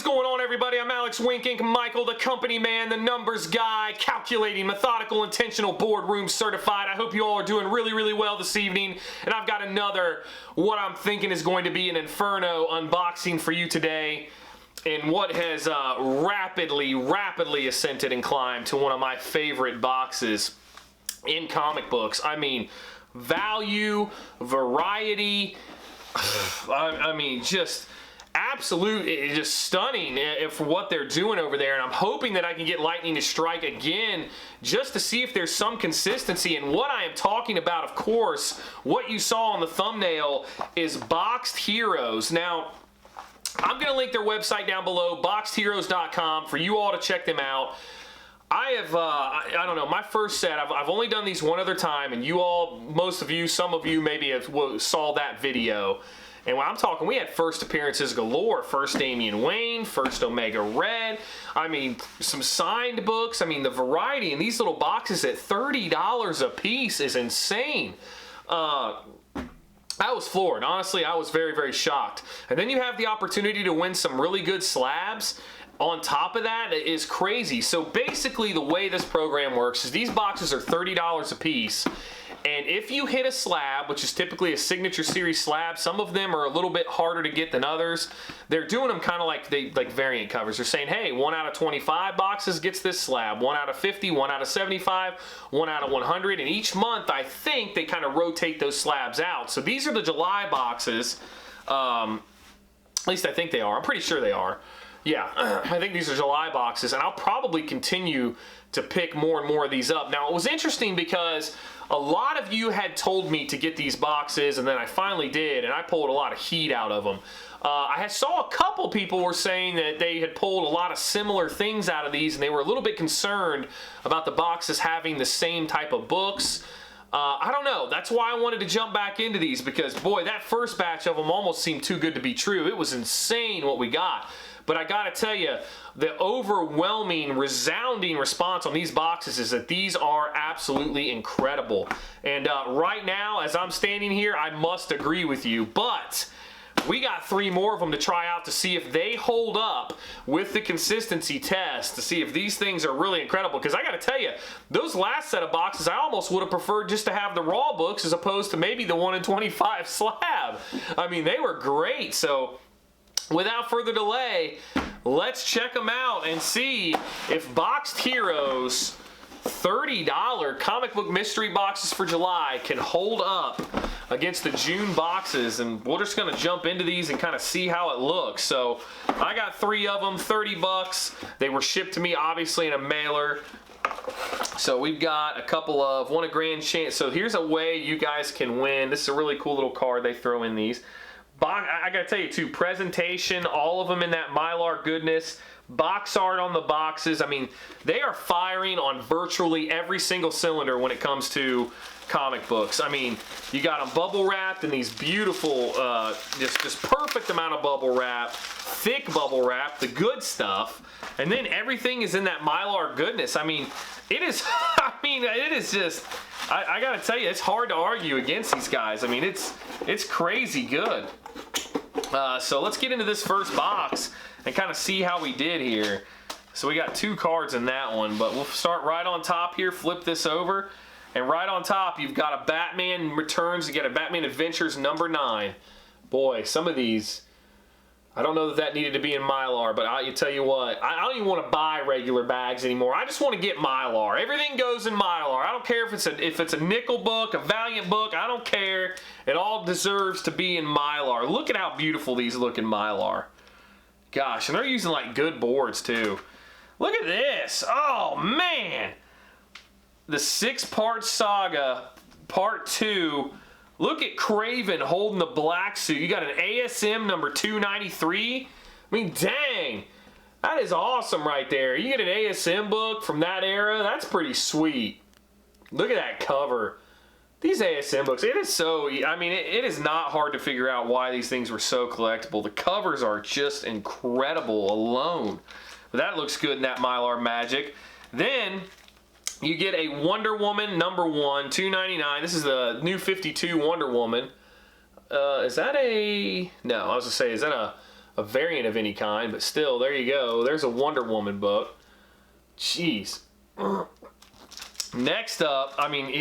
going on, everybody? I'm Alex Winkink, Michael, the company man, the numbers guy, calculating, methodical, intentional, boardroom certified. I hope you all are doing really, really well this evening. And I've got another, what I'm thinking is going to be an inferno unboxing for you today in what has rapidly ascended and climbed to one of my favorite boxes in comic books. I mean, value, variety, I mean, just absolute, just stunning for what they're doing over there. And I'm hoping that I can get lightning to strike again just to see if there's some consistency. And what I am talking about, of course, what you saw on the thumbnail is Boxed Heroes. Now, I'm going to link their website down below, boxedheroes.com, for you all to check them out. I have, I don't know, my first set, I've only done these one other time, and you all, most of you, some of you maybe saw that video. And when I'm talking, we had first appearances galore. First Damian Wayne, first Omega Red. I mean, some signed books. I mean, the variety in these little boxes at $30 a piece is insane. I was floored. Honestly, I was very, very shocked. And then you have the opportunity to win some really good slabs. On top of that, it is crazy. So basically, the way this program works is these boxes are $30 a piece. And if you hit a slab, which is typically a signature series slab, some of them are a little bit harder to get than others. They're doing them kind of like variant covers. They're saying, hey, 1 out of 25 boxes gets this slab, 1 out of 50, 1 out of 75, 1 out of 100. And each month, I think they kind of rotate those slabs out. So these are the July boxes. At least I think they are. I'm pretty sure they are. Yeah, I think these are July boxes, and I'll probably continue to pick more and more of these up. Now, it was interesting because a lot of you had told me to get these boxes, and then I finally did, and I pulled a lot of heat out of them. I saw a couple people were saying that they had pulled a lot of similar things out of these, and they were a little bit concerned about the boxes having the same type of books. I don't know. That's why I wanted to jump back into these, because, boy, that first batch of them almost seemed too good to be true. It was insane what we got. But I gotta tell you, the overwhelming, resounding response on these boxes is that these are absolutely incredible. And right now, as I'm standing here, I must agree with you. But we got 3 more of them to try out to see if they hold up with the consistency test, to see if these things are really incredible. Because I gotta tell you, those last set of boxes, I almost would have preferred just to have the raw books as opposed to maybe the 1 in 25 slab. I mean, they were great. So without further delay, let's check them out and see if Boxed Heroes $30 comic book mystery boxes for July can hold up against the June boxes. And we're just going to jump into these and kind of see how it looks. So I got 3 of them, 30 bucks. They were shipped to me, obviously, in a mailer. So we've got a couple of, won a grand chance. So here's a way you guys can win. This is a really cool little card they throw in these. I gotta tell you too, presentation, all of them in that Mylar goodness, box art on the boxes. I mean, they are firing on virtually every single cylinder when it comes to comic books. I mean, you got them bubble wrapped in these beautiful, just perfect amount of bubble wrap, thick bubble wrap, the good stuff, and then everything is in that Mylar goodness. I mean, it is, it is just, I gotta tell you, it's hard to argue against these guys. I mean, it's crazy good. So let's get into this first box and kind of see how we did here. So we got 2 cards in that one, but we'll start right on top here, flip this over, and right on top you've got a Batman Returns, you get a Batman Adventures number 9. Boy, some of these, I don't know that needed to be in Mylar, but I'll tell you what, I don't even want to buy regular bags anymore. I just want to get Mylar. Everything goes in Mylar. I don't care if it's a nickel book, a Valiant book, I don't care. It all deserves to be in Mylar. Look at how beautiful these look in Mylar. Gosh, and they're using like good boards too. Look at this. Oh man. The 6-part saga, part 2. Look at Craven holding the black suit. You got an ASM number 293. I mean, dang. That is awesome right there. You get an ASM book from that era. That's pretty sweet. Look at that cover. These ASM books, it is so, I mean, it is not hard to figure out why these things were so collectible. The covers are just incredible alone. But that looks good in that Mylar magic. Then you get a Wonder Woman number 1, $2.99. This is the new 52 Wonder Woman. Is that a... No, I was going to say, is that a variant of any kind, but still, there you go. There's a Wonder Woman book. Jeez. Next up, I mean,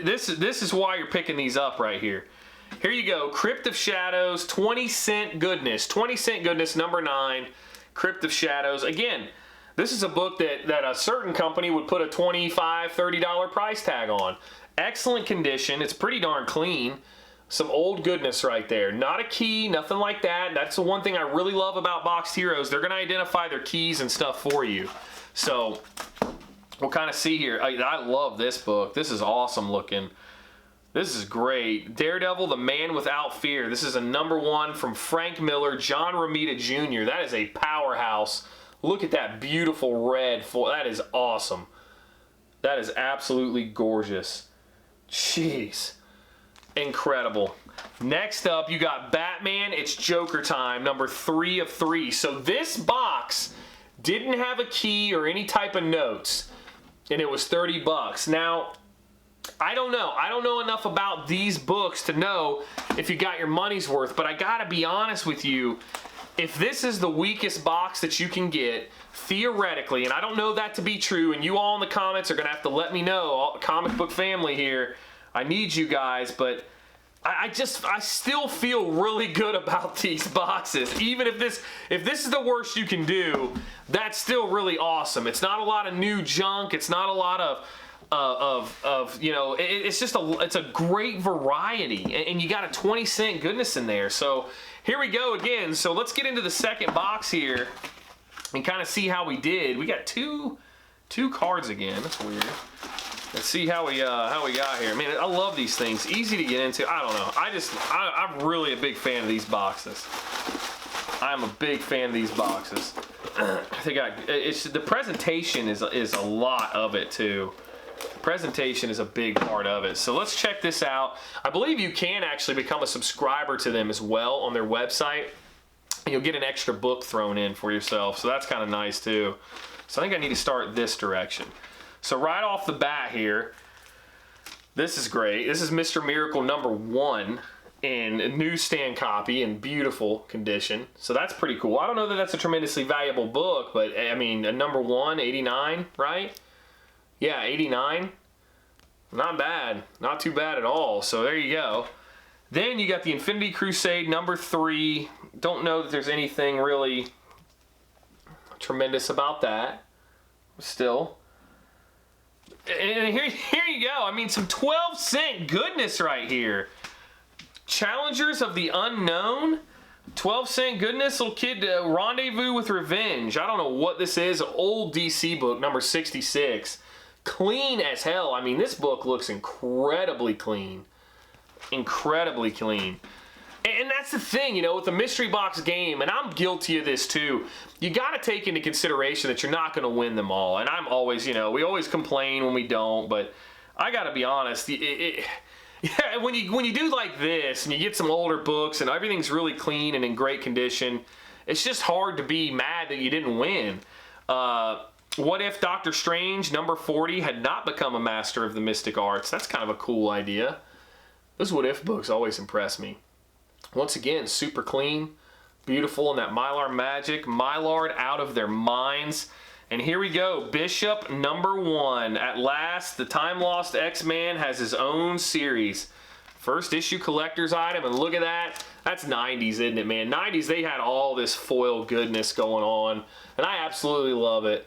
this is why you're picking these up right here. Here you go, Crypt of Shadows, 20-cent goodness. 20-cent goodness, number 9, Crypt of Shadows. Again, this is a book that a certain company would put a $25, $30 price tag on. Excellent condition. It's pretty darn clean. Some old goodness right there. Not a key, nothing like that. That's the one thing I really love about Boxed Heroes. They're going to identify their keys and stuff for you. So we'll kind of see here. I love this book. This is awesome looking. This is great. Daredevil, The Man Without Fear. This is a number 1 from Frank Miller, John Romita Jr. That is a powerhouse. Look at that beautiful red foil. That is awesome. That is absolutely gorgeous. Jeez. Incredible. Next up, you got Batman, It's Joker Time, number 3 of 3. So this box didn't have a key or any type of notes, and it was 30 bucks. Now, I don't know. I don't know enough about these books to know if you got your money's worth, but I gotta be honest with you. If this is the weakest box that you can get, theoretically, and I don't know that to be true, and you all in the comments are gonna have to let me know, all comic book family here, I need you guys, but I still feel really good about these boxes. Even if this is the worst you can do, that's still really awesome. It's not a lot of new junk. It's not a lot of you know, it's a great variety, and you got a 20-cent goodness in there. So here we go again. So let's get into the second box here and kind of see how we did. We got two cards again. That's weird. Let's see how we got here. Man, I love these things. Easy to get into. I don't know. I'm really a big fan of these boxes. I'm a big fan of these boxes. I think the presentation is a lot of it too. The presentation is a big part of it. So let's check this out. I believe you can actually become a subscriber to them as well on their website. You'll get an extra book thrown in for yourself. So that's kind of nice too. So I think I need to start this direction. So right off the bat here, this is great. This is Mr. Miracle number 1 in a newsstand copy in beautiful condition. So that's pretty cool. I don't know that that's a tremendously valuable book, but I mean, a number 1, 89, right? Yeah, 89. Not bad. Not too bad at all. So there you go. Then you got the Infinity Crusade number 3. Don't know that there's anything really tremendous about that. Still. And here you go. I mean, some 12-cent goodness right here. Challengers of the Unknown. 12-cent goodness. Little kid, Rendezvous with Revenge. I don't know what this is. Old DC book, number 66. Clean as hell. I mean, this book looks incredibly clean. Incredibly clean. And that's the thing, you know, with the mystery box game, and I'm guilty of this too, you got to take into consideration that you're not going to win them all. And I'm always, you know, we always complain when we don't, but I got to be honest, yeah, when you do like this and you get some older books and everything's really clean and in great condition, it's just hard to be mad that you didn't win. What if Doctor Strange, number 40, had not become a master of the mystic arts? That's kind of a cool idea. Those what if books always impress me. Once again, super clean, beautiful, and that Mylar magic. Mylard out of their minds. And here we go, Bishop number 1. At last, the time-lost X-Man has his own series. First issue collector's item, and look at that. That's 90s, isn't it, man? 90s, they had all this foil goodness going on, and I absolutely love it.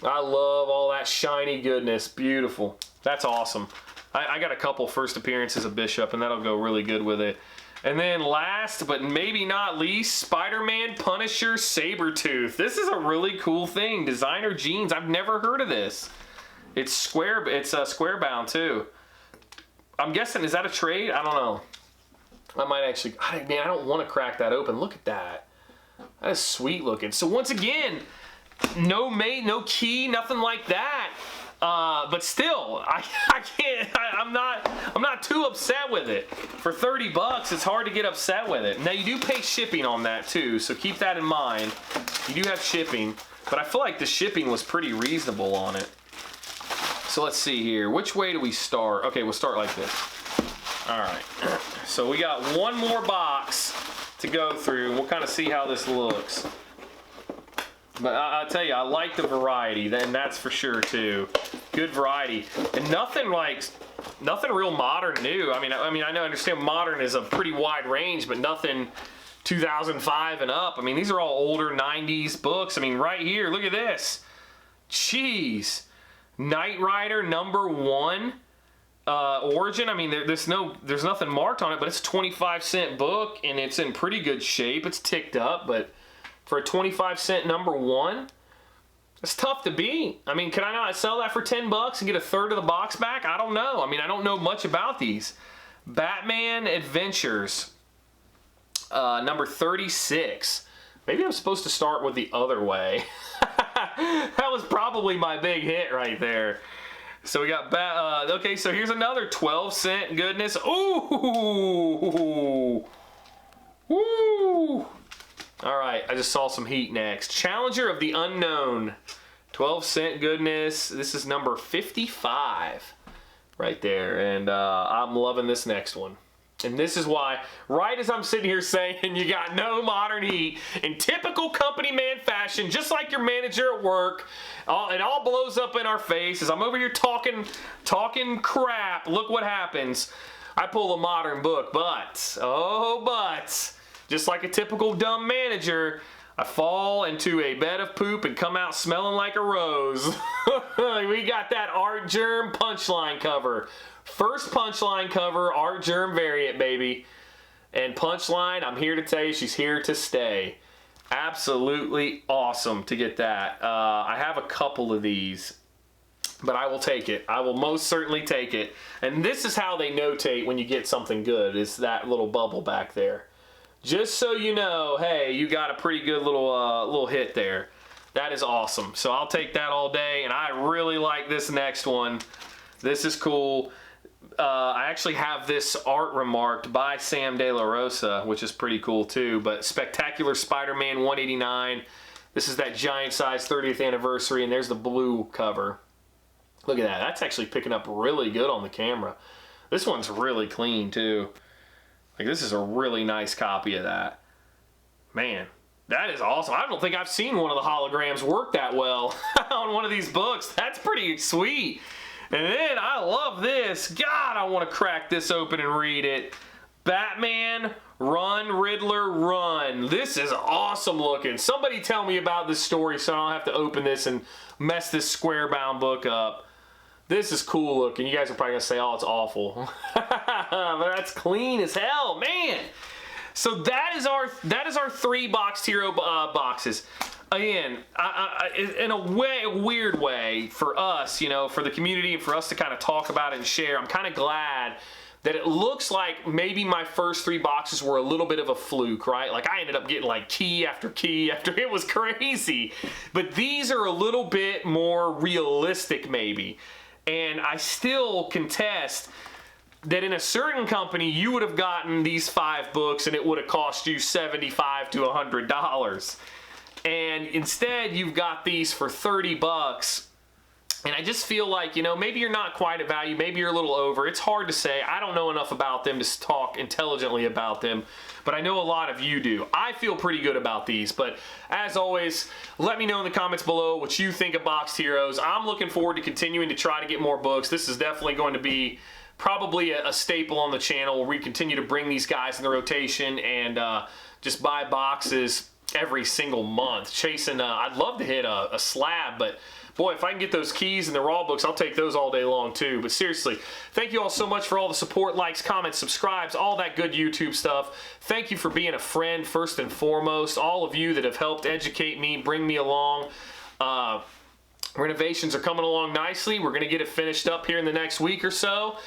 I love all that shiny goodness. Beautiful. That's awesome. I got a couple first appearances of Bishop, and that'll go really good with it. And then last, but maybe not least, Spider-Man Punisher Sabretooth. This is a really cool thing. Designer jeans. I've never heard of this. It's square bound too. I'm guessing, is that a trade? I don't know. I might actually, man, I don't want to crack that open. Look at that. That is sweet looking. So once again, no mate, no key, nothing like that. But still, I can't. I'm not too upset with it. For 30 bucks, it's hard to get upset with it. Now you do pay shipping on that too, so keep that in mind. You do have shipping, but I feel like the shipping was pretty reasonable on it. So let's see here. Which way do we start? Okay, we'll start like this. All right. So we got one more box to go through. We'll kind of see how this looks. But I'll tell you, I like the variety, and that's for sure too. Good variety, and nothing real modern new. I mean, I understand modern is a pretty wide range, but nothing 2005 and up. I mean, these are all older 90s books. I mean, right here, look at this. Jeez, Knight Rider #1. Origin, I mean, there's nothing marked on it, but it's a 25-cent book, and it's in pretty good shape. It's ticked up, but for a 25-cent #1, it's tough to beat. I mean, can I not sell that for 10 bucks and get a third of the box back? I don't know. I mean, I don't know much about these. Batman Adventures, number 36. Maybe I'm supposed to start with the other way. That was probably my big hit right there. So we got, okay, so here's another 12-cent goodness. Ooh! Woo! All right, I just saw some heat next. Challenger of the Unknown. 12-cent goodness. This is number 55 right there. And I'm loving this next one. And this is why, right as I'm sitting here saying you got no modern heat, in typical company man fashion, just like your manager at work, it all blows up in our face as I'm over here talking crap. Look what happens. I pull a modern book, but, just like a typical dumb manager, I fall into a bed of poop and come out smelling like a rose. We got that Art Germ Punchline cover. First Punchline cover, Art Germ variant, baby. And Punchline, I'm here to tell you, she's here to stay. Absolutely awesome to get that. I have a couple of these, but I will take it. I will most certainly take it. And this is how they notate when you get something good, is that little bubble back there. Just so you know, hey, you got a pretty good little hit there. That is awesome. So I'll take that all day, and I really like this next one. This is cool. I actually have this art remarked by Sam De La Rosa, which is pretty cool too. But Spectacular Spider-Man 189. This is that giant size 30th anniversary, and there's the blue cover. Look at that. That's actually picking up really good on the camera. This one's really clean too. Like, this is a really nice copy of that. Man, that is awesome. I don't think I've seen one of the holograms work that well on one of these books. That's pretty sweet. And then I love this. God, I want to crack this open and read it. Batman, Run, Riddler, Run. This is awesome looking. Somebody tell me about this story so I don't have to open this and mess this square bound book up. This is cool looking. You guys are probably going to say, oh, it's awful. But that's clean as hell, man. So that is our 3-box Hero boxes. Again, in a weird way for us, you know, for the community and for us to kind of talk about it and share, I'm kind of glad that it looks like maybe my first 3 boxes were a little bit of a fluke, right? Like, I ended up getting like key after key after, it was crazy. But these are a little bit more realistic maybe. And I still contest that in a certain company you would have gotten these 5 books and it would have cost you $75 to $100. And instead you've got these for 30 bucks. And I just feel like, you know, maybe you're not quite at value, maybe you're a little over. It's hard to say. I don't know enough about them to talk intelligently about them, but I know a lot of you do. I feel pretty good about these, but as always, let me know in the comments below what you think of Boxed Heroes. I'm looking forward to continuing to try to get more books. This is definitely going to be probably a staple on the channel where we continue to bring these guys in the rotation and just buy boxes every single month. Chasing, I'd love to hit a slab, but boy, if I can get those keys and the raw books, I'll take those all day long too. But seriously, thank you all so much for all the support, likes, comments, subscribes, all that good YouTube stuff. Thank you for being a friend first and foremost. All of you that have helped educate me, bring me along. Renovations are coming along nicely. We're going to get it finished up here in the next week or so.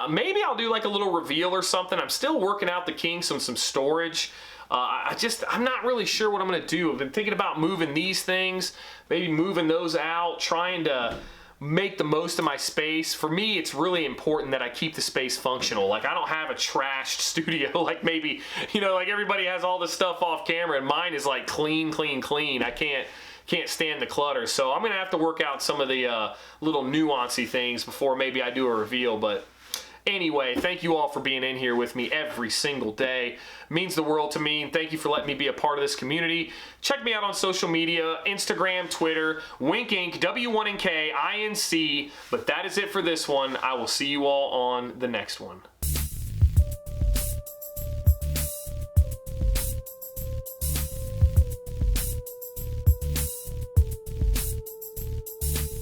Maybe I'll do like a little reveal or something. I'm still working out the kinks on some storage. I'm not really sure what I'm going to do. I've been thinking about moving these things, maybe moving those out, trying to make the most of my space. For me, it's really important that I keep the space functional. Like, I don't have a trashed studio like maybe, you know, like everybody has all this stuff off camera, and mine is like clean, clean, clean. I can't stand the clutter. So I'm going to have to work out some of the little nuancy things before maybe I do a reveal. But Anyway, thank you all for being in here with me every single day. It means the world to me, and thank you for letting me be a part of this community. Check me out on social media, Instagram, Twitter, Wink Inc, W1NK, INC. But that is it for this one. I will see you all on the next one.